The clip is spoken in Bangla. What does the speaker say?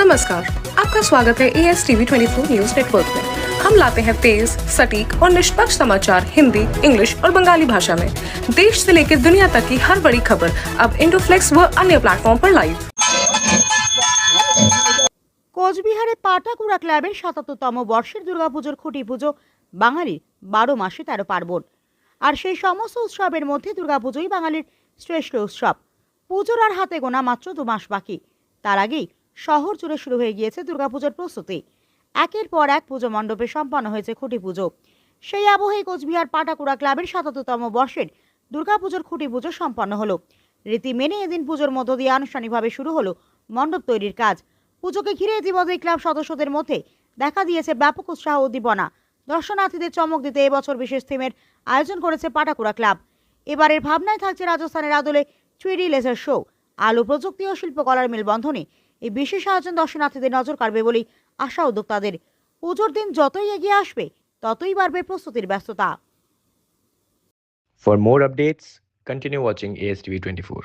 नमस्कार, आपका स्वागत है ASTV 24 न्यूज नेटवर्क में। हम लाते हैं तेज, सटीक और निष्पक्ष समाचार हिंदी, इंग्लिश और बंगाली भाषा में। देश से लेकर दुनिया तक की हर बड़ी खबर अब इंडोफ्लेक्स व अन्य प्लेटफॉर्म पर लाइव। কোচবিহারে পাটাকুড়া ক্লাবের ৭৭তম বর্ষের দুর্গাপুজোর খুঁটি পুজো বাঙালির ১২ মাসে ১৩ পার্বণ। আর সেই সমস্ত উৎসবের মধ্যে দুর্গাপুজোই বাঙালির শ্রেষ্ঠ উৎসব। পুজোর আর হাতে গোনা মাত্র ২ মাস বাকি। তার আগেই শহর জুড়ে শুরু হয়ে গিয়েছে দুর্গাপুজোর প্রস্তুতি। একের পর এক পুজো মণ্ডপে সম্পন্ন হয়েছে খুঁটি পুজো। সেই আবহে কোচবিহার পাটাকুড়া ক্লাবের ৭৭তম বর্ষের দুর্গাপুজোর খুঁটি পুজো সম্পন্ন হলো। রীতি মেনে এদিন পুজোর মধ্য দিয়ে আনুষ্ঠানিকভাবে শুরু হলো মণ্ডপ তৈরির কাজ। পুজোকে ঘিরে ইতিমধ্যে ক্লাব সদস্যদের মধ্যে দেখা দিয়েছে ব্যাপক উৎসাহ উদ্দীপনা। দর্শনার্থীদের চমক দিতে এবছর বিশেষ থিমের আয়োজন করেছে পাটাকুড়া ক্লাব। এবারের ভাবনায় থাকছে রাজস্থানের আদলে 3D লেজার শো। আলো প্রযুক্তি ও শিল্পকলার মেলবন্ধনে এই বিশেষ আয়োজন দর্শনার্থীদের নজর কাড়বে বলেই আশা উদ্যোক্তাদের। পুজোর দিন যতই এগিয়ে আসবে ততই বাড়বে প্রস্তুতির ব্যস্ততা। For more updates, continue watching ASTV 24.